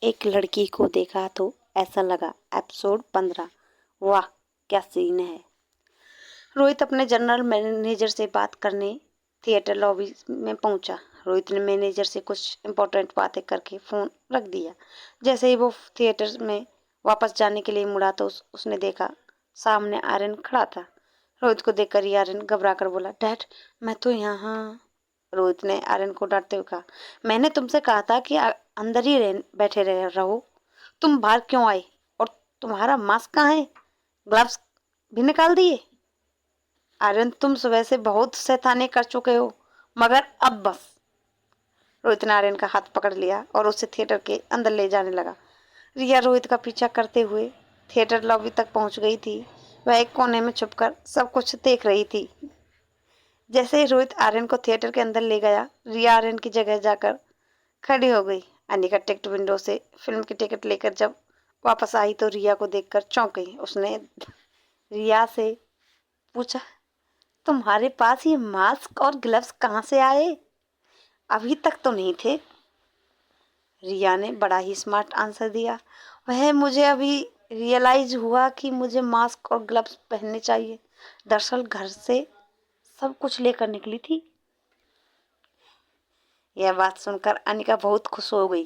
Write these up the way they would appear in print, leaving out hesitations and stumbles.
एक लड़की को देखा तो ऐसा लगा। एपिसोड 15। वाह क्या सीन है। रोहित अपने जनरल मैनेजर से बात करने थिएटर लॉबी में पहुंचा। रोहित ने मैनेजर से कुछ इंपॉर्टेंट बातें करके फोन रख दिया। जैसे ही वो थिएटर में वापस जाने के लिए मुड़ा तो उसने देखा सामने आर्यन खड़ा था। रोहित को देखकर ही आर्यन घबरा कर बोला, डैड मैं तो यहाँ। रोहित ने आर्यन को डांटते हुए कहा, मैंने तुमसे कहा था कि अंदर ही बैठे रहो। तुम बाहर क्यों आए? और तुम्हारा मास्क कहाँ है? ग्लव्स भी निकाल दिए? आर्यन तुम सुबह से बहुत शैतानी कर चुके हो, मगर अब बस। रोहित ने आर्यन का हाथ पकड़ लिया और उसे थिएटर के अंदर ले जाने लगा। रिया रोहित का पीछा करते हुए थिएटर लॉबी तक पहुंच गई थी। वह एक कोने में छुपकर सब कुछ देख रही थी। जैसे ही रोहित आर्यन को थिएटर के अंदर ले गया, रिया आर्यन की जगह जाकर खड़ी हो गई। अनिका टिकट विंडो से फिल्म की टिकट लेकर जब वापस आई तो रिया को देखकर चौंक गई। उसने रिया से पूछा, तुम्हारे पास ये मास्क और ग्लव्स कहाँ से आए? अभी तक तो नहीं थे। रिया ने बड़ा ही स्मार्ट आंसर दिया, वह मुझे अभी रियलाइज हुआ कि मुझे मास्क और ग्लव्स पहनने चाहिए। दरअसल घर से सब कुछ लेकर निकली थी। यह बात सुनकर अनिका बहुत खुश हो गई।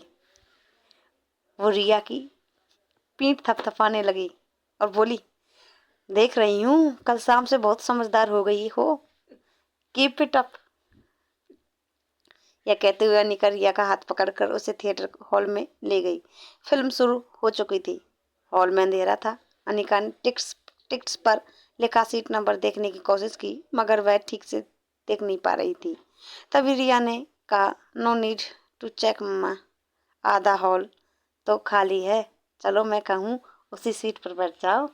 वो रिया की पीठ थपथपाने लगी और बोली, देख रही हूँ कल शाम से बहुत समझदार हो गई हो। Keep it up. यह कहते हुए अनिका रिया का हाथ पकड़कर उसे थिएटर हॉल में ले गई। फिल्म शुरू हो चुकी थी। हॉल में अंधेरा था। अनिका ने टिकट्स पर लिखा सीट नंबर देखने की कोशिश की, मगर वह ठीक से देख नहीं पा रही थी। तभी रिया ने कहा, नो नीड टू चेक मम्मा, आधा हॉल तो खाली है। चलो मैं कहूँ उसी सीट पर बैठ जाओ।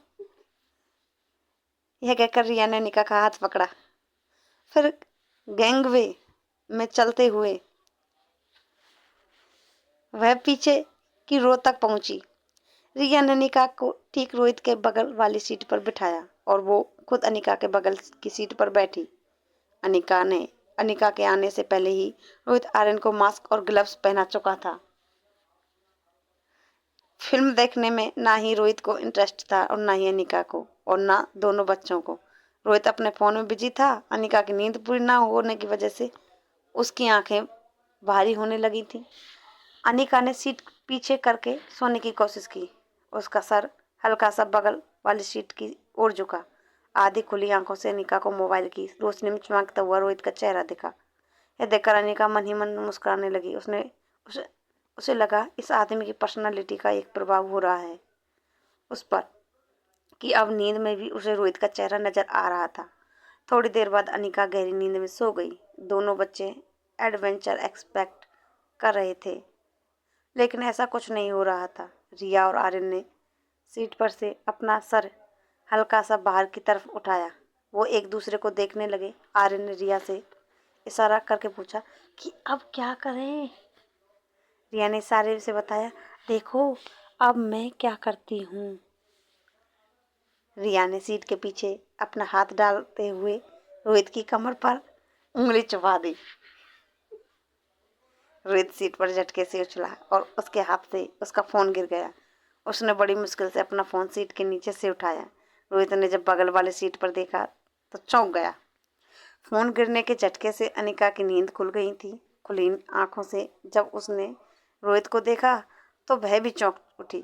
यह कहकर रिया ने अनिका का हाथ पकड़ा। फिर गैंगवे में चलते हुए वह पीछे की रो तक पहुंची। रिया ने अनिका को ठीक रोहित के बगल वाली सीट पर बिठाया और वो खुद अनिका के बगल की सीट पर बैठी। अनिका के आने से पहले ही रोहित आर्यन को मास्क और ग्लव्स पहना चुका था। फिल्म देखने में ना ही रोहित को इंटरेस्ट था और ना ही अनिका को, और ना दोनों बच्चों को। रोहित अपने फोन में बिजी था। अनिका की नींद पूरी ना होने की वजह से उसकी आंखें भारी होने लगी थी। अनिका ने सीट पीछे करके सोने की कोशिश की। उसका सर हल्का सा बगल वाली सीट की ओर झुका। आधी खुली आंखों से अनिका को मोबाइल की रोशनी में चमकता हुआ रोहित का चेहरा दिखा। यह देखकर अनिका मन ही मन मुस्कुराने लगी। उसे उसे लगा इस आदमी की पर्सनालिटी का एक प्रभाव हो रहा है उस पर, कि अब नींद में भी उसे रोहित का चेहरा नजर आ रहा था। थोड़ी देर बाद अनिका गहरी नींद में सो गई। दोनों बच्चे एडवेंचर एक्सपेक्ट कर रहे थे, लेकिन ऐसा कुछ नहीं हो रहा था। रिया और आर्यन ने सीट पर से अपना सर हल्का सा बाहर की तरफ उठाया। वो एक दूसरे को देखने लगे। आर्यन ने रिया से इशारा करके पूछा कि अब क्या करें? रिया ने इशारे से बताया, देखो अब मैं क्या करती हूँ। रिया ने सीट के पीछे अपना हाथ डालते हुए रोहित की कमर पर उंगली चुपा दी। रोहित सीट पर झटके से उछला और उसके हाथ से उसका फोन गिर गया। उसने बड़ी मुश्किल से अपना फोन सीट के नीचे से उठाया। रोहित ने जब बगल वाले सीट पर देखा तो चौंक गया। फोन गिरने के झटके से अनिका की नींद खुल गई थी। खुली आंखों से जब उसने रोहित को देखा तो वह भी चौंक उठी।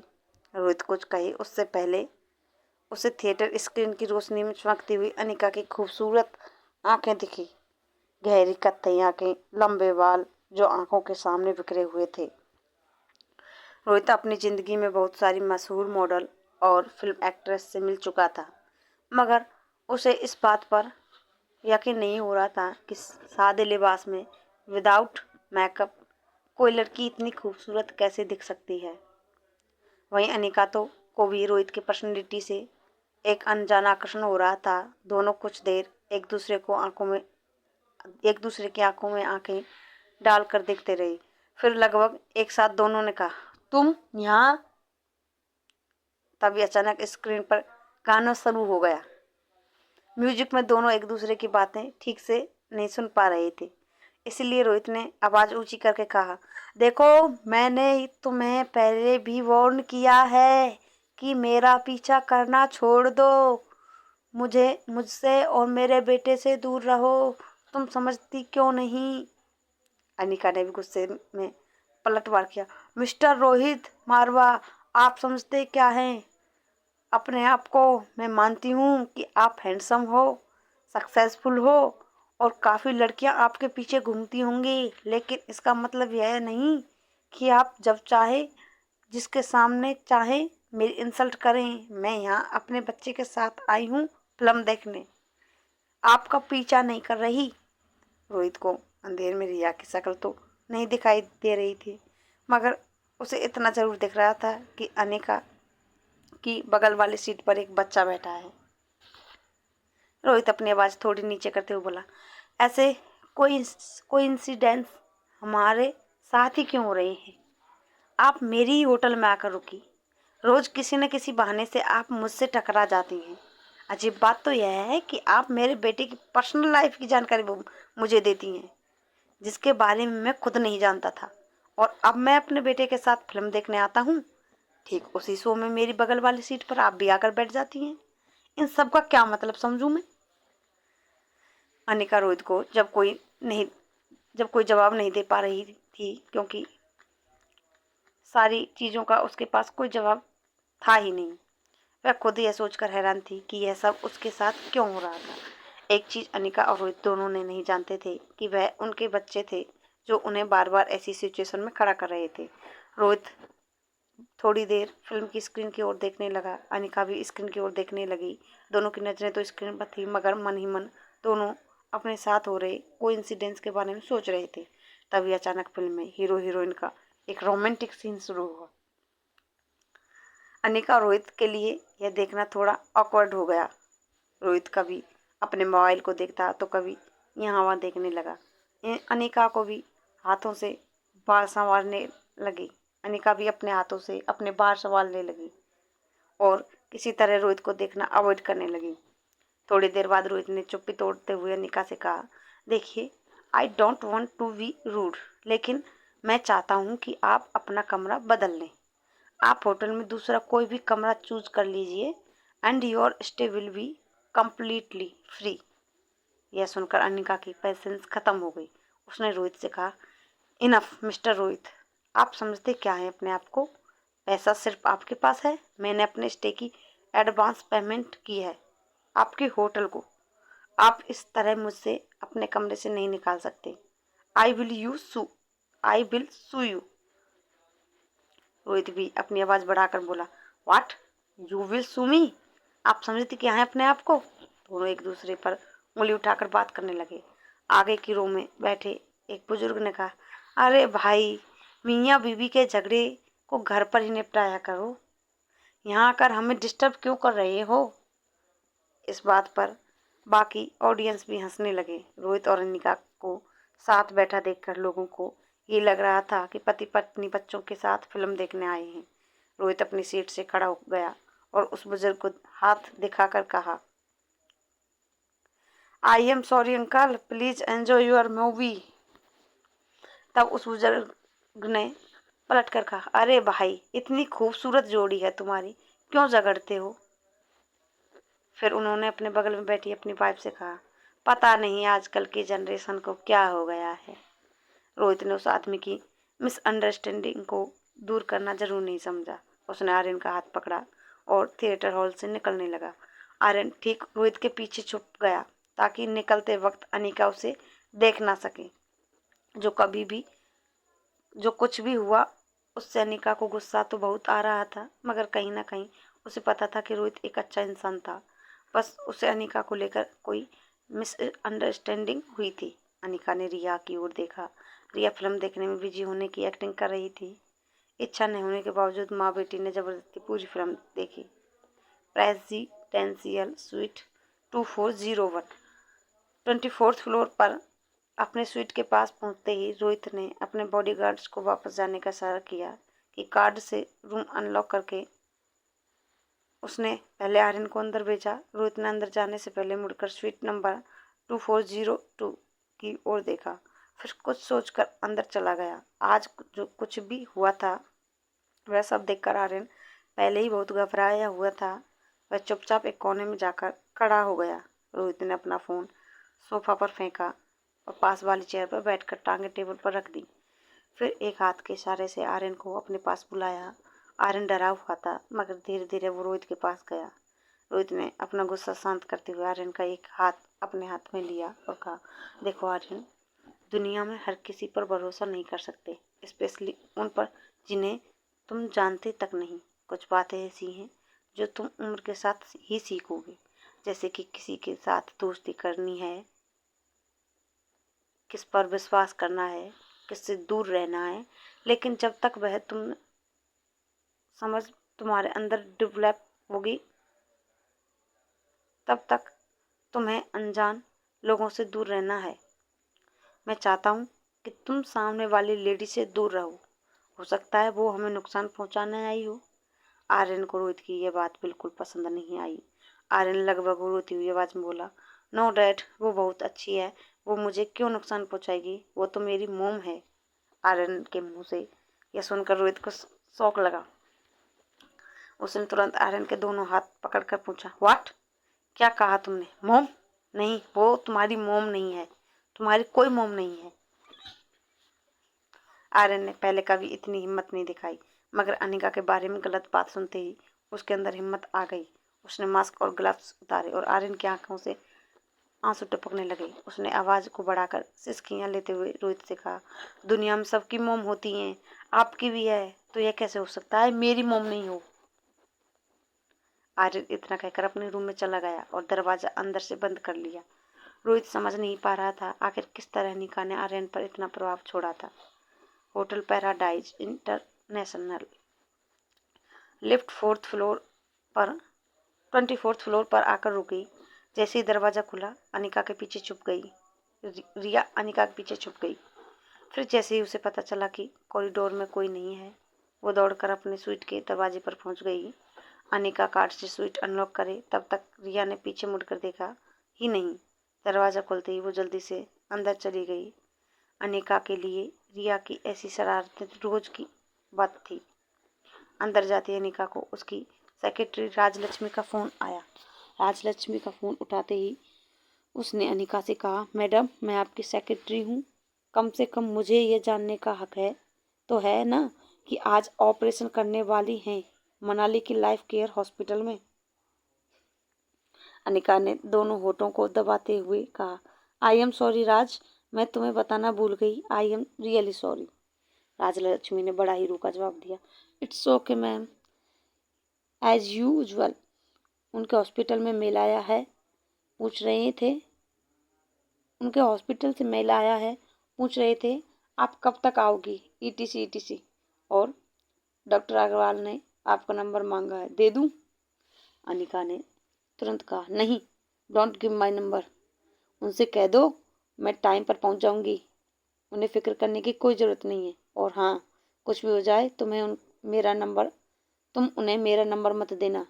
रोहित कुछ कहे उससे पहले उसे थिएटर स्क्रीन की रोशनी में चमकती हुई अनिका की खूबसूरत आंखें दिखी। गहरी कत्थई आंखें, लंबे बाल जो आंखों के सामने बिखरे हुए थे। रोहित अपनी जिंदगी में बहुत सारी मशहूर मॉडल और फिल्म एक्ट्रेस से मिल चुका था, मगर उसे इस बात पर यकीन नहीं हो रहा था कि सादे लिबास में विदाउट मेकअप कोई लड़की इतनी खूबसूरत कैसे दिख सकती है। वहीं अनिका को भी रोहित की पर्सनैलिटी से एक अनजान आकर्षण हो रहा था। दोनों कुछ देर एक दूसरे की आंखों में आंखें डालकर देखते रहे। फिर लगभग एक साथ दोनों ने कहा, तुम यहाँ? तभी अचानक स्क्रीन पर गाना शुरू हो गया। म्यूजिक में दोनों एक दूसरे की बातें ठीक से नहीं सुन पा रहे थे, इसलिए रोहित ने आवाज ऊंची करके कहा, देखो, मैंने तुम्हें पहले भी वार्न किया है कि मेरा पीछा करना छोड़ दो। मुझसे और मेरे बेटे से दूर रहो। तुम समझती क्यों नहीं? अनिका ने भी गुस्से में पलटवार किया। मिस्टर रोहित मारवा, आप समझते क्या हैं अपने आप को? मैं मानती हूँ कि आप हैंडसम हो, सक्सेसफुल हो और काफ़ी लड़कियाँ आपके पीछे घूमती होंगी, लेकिन इसका मतलब यह नहीं कि आप जब चाहे जिसके सामने चाहे मेरी इंसल्ट करें। मैं यहाँ अपने बच्चे के साथ आई हूँ फिल्म देखने, आपका पीछा नहीं कर रही। रोहित को अंधेर में रिया की शक्ल तो नहीं दिखाई दे रही थी, मगर उसे इतना जरूर दिख रहा था कि अनिका की बगल वाली सीट पर एक बच्चा बैठा है। रोहित अपनी आवाज़ थोड़ी नीचे करते हुए बोला, ऐसे कोई इंसिडेंस हमारे साथ ही क्यों हो रहे हैं? आप मेरी ही होटल में आकर रुकी। रोज़ किसी न किसी बहाने से आप मुझसे टकरा जाती हैं। अजीब बात तो यह है कि आप मेरे बेटे की पर्सनल लाइफ की जानकारी मुझे देती हैं, जिसके बारे में मैं खुद नहीं जानता था। और अब मैं अपने बेटे के साथ फिल्म देखने आता हूँ, ठीक उसी शो में मेरी बगल वाली सीट पर आप भी आकर बैठ जाती हैं। इन सब का क्या मतलब समझूं मैं? अनिका रोहित को जब कोई जवाब नहीं दे पा रही थी, क्योंकि सारी चीज़ों का उसके पास कोई जवाब था ही नहीं। वह खुद यह सोचकर हैरान थी कि यह सब उसके साथ क्यों हो रहा था। एक चीज़ अनिका और रोहित दोनों ने नहीं जानते थे कि वह उनके बच्चे थे जो उन्हें बार बार ऐसी सिचुएशन में खड़ा कर रहे थे। रोहित थोड़ी देर फिल्म की स्क्रीन की ओर देखने लगा, अनिका भी स्क्रीन की ओर देखने लगी। दोनों की नज़रें तो स्क्रीन पर थी, मगर मन ही मन दोनों अपने साथ हो रहे कोइंसिडेंस के बारे में सोच रहे थे। तभी अचानक फिल्म में हीरो हीरोइन का एक रोमांटिक सीन शुरू हुआ। अनिका और रोहित के लिए यह देखना थोड़ा ऑकवर्ड हो गया। रोहित कभी अपने मोबाइल को देखता तो कभी यहाँ वहाँ देखने लगा। अनिका को भी हाथों से बाल संवारने लगी। अनिका भी अपने हाथों से अपने बाल संवारने लगी और किसी तरह रोहित को देखना अवॉइड करने लगी। थोड़ी देर बाद रोहित ने चुप्पी तोड़ते हुए अनिका से कहा, देखिए, I don't want to be rude, लेकिन मैं चाहता हूँ कि आप अपना कमरा बदल लें। आप होटल में दूसरा कोई भी कमरा चूज कर लीजिए and your stay will be completely free. यह सुनकर अनिका की पेशेंस खत्म हो गई। उसने रोहित से कहा, इनफ मिस्टर रोहित, आप समझते क्या हैं अपने आप को? पैसा सिर्फ आपके पास है। मैंने अपने स्टे की एडवांस पेमेंट की है आपके होटल को। आप इस तरह मुझसे अपने कमरे से नहीं निकाल सकते। I will sue you. Rohit भी अपनी आवाज़ बढ़ाकर बोला, what, you will sue me? आप समझते क्या हैं अपने आप को? दोनों एक दूसरे पर उंगली उठाकर बात करने लगे। आगे की रो में बैठे एक बुजुर्ग ने कहा, अरे भाई, मियाँ बीवी के झगड़े को घर पर ही निपटाया करो, यहाँ आकर हमें डिस्टर्ब क्यों कर रहे हो? इस बात पर बाकी ऑडियंस भी हंसने लगे। रोहित और अनिका को साथ बैठा देखकर लोगों को ये लग रहा था कि पति पत्नी बच्चों के साथ फिल्म देखने आए हैं। रोहित अपनी सीट से खड़ा हो गया और उस बुजुर्ग को हाथ दिखाकर कहा, I am sorry uncle, please enjoy your movie. तब उस बुजुर्ग ने पलट कर कहा, अरे भाई, इतनी खूबसूरत जोड़ी है तुम्हारी, क्यों झगड़ते हो? फिर उन्होंने अपने बगल में बैठी अपनी वाइफ से कहा, पता नहीं आजकल की जनरेशन को क्या हो गया है। रोहित ने उस आदमी की मिसअंडरस्टैंडिंग को दूर करना जरूर नहीं समझा। उसने आर्यन का हाथ पकड़ा और थिएटर हॉल से निकलने लगा। आर्यन ठीक रोहित के पीछे छुप गया ताकि निकलते वक्त अनिका उसे देख ना सके। जो कुछ भी हुआ, उससे अनिका को गुस्सा तो बहुत आ रहा था, मगर कहीं ना कहीं उसे पता था कि रोहित एक अच्छा इंसान था। बस उसे अनिका को लेकर कोई मिसअंडरस्टैंडिंग हुई थी। अनिका ने रिया की ओर देखा। रिया फिल्म देखने में बिजी होने की एक्टिंग कर रही थी। इच्छा नहीं होने के बावजूद माँ बेटी ने जबरदस्ती पूरी फिल्म देखी। प्रेसिडेंशियल स्वीट 2401 24th फ्लोर पर अपने स्वीट के पास पहुंचते ही रोहित ने अपने बॉडीगार्ड्स को वापस जाने का इशारा किया कि कार्ड से रूम अनलॉक करके उसने पहले आर्यन को अंदर भेजा। रोहित ने अंदर जाने से पहले मुड़कर स्वीट नंबर 2402 की ओर देखा। फिर कुछ सोचकर अंदर चला गया। आज जो कुछ भी हुआ था वह सब देखकर आर्यन पहले ही बहुत घबराया हुआ था। वह चुपचाप एक कोने में जाकर खड़ा हो गया। रोहित ने अपना फ़ोन सोफा पर फेंका और पास वाली चेयर पर बैठकर टांगें टेबल पर रख दी। फिर एक हाथ के इशारे से आर्यन को अपने पास बुलाया। आर्यन डरा हुआ था, मगर धीरे धीरे वो रोहित के पास गया। रोहित ने अपना गुस्सा शांत करते हुए आर्यन का एक हाथ अपने हाथ में लिया और कहा, देखो आर्यन, दुनिया में हर किसी पर भरोसा नहीं कर सकते, स्पेशली उन पर जिन्हें तुम जानते तक नहीं। कुछ बातें ऐसी हैं जो तुम उम्र के साथ ही सीखोगे, जैसे कि किसी के साथ दोस्ती करनी है, किस पर विश्वास करना है, किससे दूर रहना है। लेकिन जब तक वह तुम समझ तुम्हारे अंदर डेवलप होगी, तब तक तुम्हें अनजान लोगों से दूर रहना है। मैं चाहता हूँ कि तुम सामने वाली लेडी से दूर रहो। हो सकता है वो हमें नुकसान पहुँचाने आई हो। आर्यन को रोहित की यह बात बिल्कुल पसंद नहीं आई। आर्यन लगभग रोती हुई आवाज में बोला, नो डैड, वो बहुत अच्छी है। वो मुझे क्यों नुकसान पहुँचाएगी? वो तो मेरी मोम है। आर्यन के मुंह से यह सुनकर रोहित को शौक लगा। उसने तुरंत आर्यन के दोनों हाथ पकड़कर पूछा, व्हाट? क्या कहा तुमने? मोम? नहीं, वो तुम्हारी मोम नहीं है। तुम्हारी कोई मोम नहीं है। आर्यन ने पहले कभी इतनी हिम्मत नहीं दिखाई, मगर अनिका के बारे में गलत बात सुनते ही उसके अंदर हिम्मत आ गई। उसने मास्क और ग्लव्स उतारे और आर्यन की आंखों से आंसू टपकने लगे। उसने आवाज को बढ़ाकर सिसकियां लेते हुए रोहित से कहा, दुनिया में सबकी मोम होती हैं, आपकी भी है, तो यह कैसे हो सकता है मेरी मोम नहीं हो? आर्यन इतना कहकर अपने रूम में चला गया और दरवाजा अंदर से बंद कर लिया। रोहित समझ नहीं पा रहा था आखिर किस तरह निका ने आर्यन पर इतना प्रभाव छोड़ा था। Hotel paradise international, lift 24th floor पर आकर रुकी। जैसे ही दरवाजा खुला, अनिका के पीछे छुप गई। रिया अनिका के पीछे छुप गई। फिर जैसे ही उसे पता चला कि कॉरिडोर में कोई नहीं है, वो दौड़कर अपने स्वीट के दरवाजे पर पहुंच गई। अनिका कार्ड से स्वीट अनलॉक करे तब तक रिया ने पीछे मुड़कर देखा ही नहीं। दरवाज़ा खुलते ही वो जल्दी से अंदर चली गई। अनिका के लिए रिया की ऐसी शरारतें रोज की बात थी। अंदर जाती अनिका को उसकी सेक्रेटरी राजलक्ष्मी का फ़ोन आया। राजलक्ष्मी का फ़ोन उठाते ही उसने अनिका से कहा, मैडम, मैं आपकी सेक्रेटरी हूँ। कम से कम मुझे ये जानने का हक है तो है ना कि आज ऑपरेशन करने वाली हैं मनाली की लाइफ केयर हॉस्पिटल में। अनिका ने दोनों होठों को दबाते हुए कहा, आई एम सॉरी राज, मैं तुम्हें बताना भूल गई। I am really sorry. Rajlakshmi ने बड़ा ही रूखा जवाब दिया, it's okay ma'am, as usual. उनके हॉस्पिटल में मेल आया है, पूछ रहे थे उनके हॉस्पिटल से मेल आया है, पूछ रहे थे आप कब तक आओगी, ईटीसी ईटीसी। और डॉक्टर अग्रवाल ने आपका नंबर मांगा है, दे दूं? अनिका ने तुरंत कहा, नहीं, डोंट गिव माई नंबर। उनसे कह दो मैं टाइम पर पहुंच जाऊंगी। उन्हें फिक्र करने की कोई ज़रूरत नहीं है। और हाँ, कुछ भी हो जाए तो तुम उन्हें मेरा नंबर मत देना।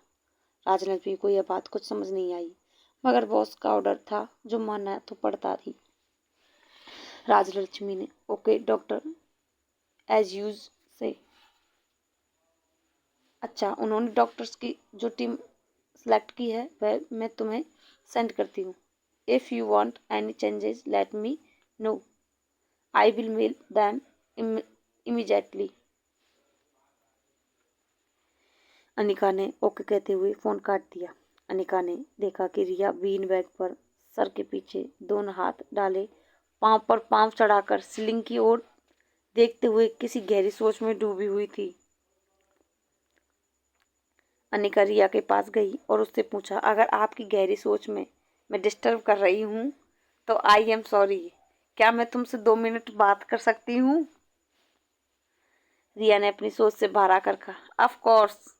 राजलक्ष्मी को यह बात कुछ समझ नहीं आई, मगर बॉस का ऑर्डर था जो मानना तो पड़ता थी। राजलक्ष्मी ने ओके डॉक्टर एज यूज से। अच्छा, उन्होंने डॉक्टर्स की जो टीम सेलेक्ट की है वह मैं तुम्हें सेंड करती हूँ। If you want any changes let me know, I will mail them immediately. Anika ने ओके कहते हुए फ़ोन काट दिया। अनिका ने देखा कि रिया बीन बैग पर सर के पीछे दोनों हाथ डाले, पांव पर पांव चढ़ाकर सीलिंग की ओर देखते हुए किसी गहरी सोच में डूबी हुई थी। अनिका रिया के पास गई और उससे पूछा, अगर आपकी गहरी सोच में मैं डिस्टर्ब कर रही हूँ तो आई एम सॉरी। क्या मैं तुमसे 2 मिनट बात कर सकती हूँ? रिया ने अपनी सोच से बाहर आकर कहा, of course,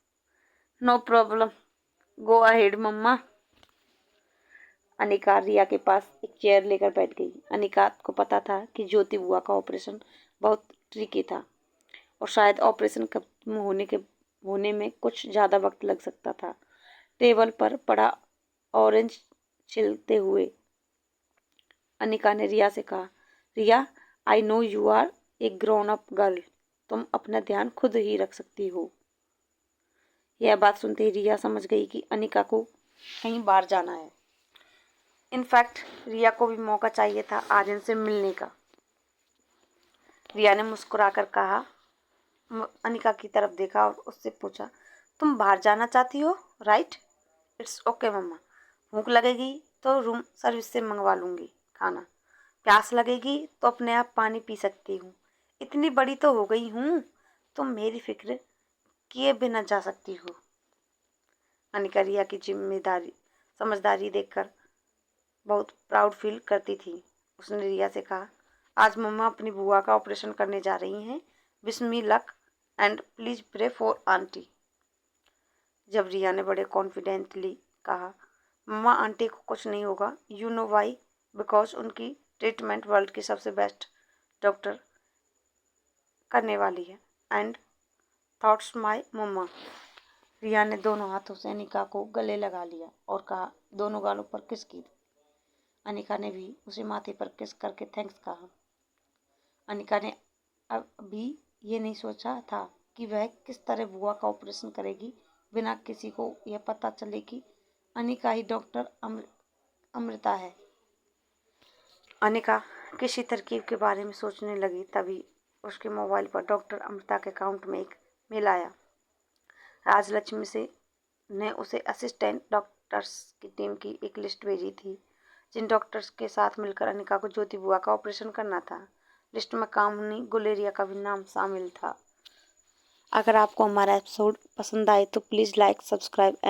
no problem, go ahead mamma. Anika Riya के पास एक चेयर लेकर बैठ गई। अनिका को पता था कि ज्योति बुआ का ऑपरेशन बहुत ट्रिकी था और शायद ऑपरेशन खत्म होने में कुछ ज़्यादा वक्त लग सकता था। टेबल पर पड़ा ऑरेंज छिलते हुए अनिका ने रिया से कहा, Riya, I know you are a grown up girl, तुम अपना ध्यान खुद ही रख सकती हो। यह बात सुनते ही रिया समझ गई कि अनिका को कहीं बाहर जाना है। इनफैक्ट रिया को भी मौका चाहिए था आर्यन से मिलने का। रिया ने मुस्कुराकर कहा, अनिका की तरफ देखा और उससे पूछा, तुम बाहर जाना चाहती हो राइट? इट्स ओके मम्मा, भूख लगेगी तो रूम सर्विस से मंगवा लूँगी खाना, प्यास लगेगी तो अपने आप पानी पी सकती हूँ, इतनी बड़ी तो हो गई हूँ, तुम मेरी फिक्र किए बिना जा सकती हो। अनिका रिया की जिम्मेदारी समझदारी देखकर बहुत प्राउड फील करती थी। उसने रिया से कहा, आज मम्मा अपनी बुआ का ऑपरेशन करने जा रही हैं, wish me luck and please pray for aunty. जब रिया ने बड़े कॉन्फिडेंटली कहा, मम्मा आंटी को कुछ नहीं होगा, यू नो वाई, बिकॉज उनकी ट्रीटमेंट वर्ल्ड की सबसे बेस्ट डॉक्टर करने वाली है एंड थॉट्स माई मम्मा। रिया ने दोनों हाथों से अनिका को गले लगा लिया और कहा, दोनों गालों पर किस की। अनिका ने भी उसे माथे पर किस करके थैंक्स कहा। अनिका ने अभी ये नहीं सोचा था कि वह किस तरह बुआ का ऑपरेशन करेगी बिना किसी को यह पता चले कि अनिका ही डॉक्टर अमृता है। अनिका किसी तरकीब के बारे में सोचने लगी, तभी उसके मोबाइल पर डॉक्टर अमृता के अकाउंट में एक मेल आया। राजलक्ष्मी से ने उसे असिस्टेंट डॉक्टर्स की टीम की एक लिस्ट भेजी थी, जिन डॉक्टर्स के साथ मिलकर अनिका को ज्योति बुआ का ऑपरेशन करना था। लिस्ट में कामनी गुलेरिया का भी नाम शामिल था। अगर आपको हमारा एपिसोड पसंद आए तो प्लीज़ लाइक, सब्सक्राइब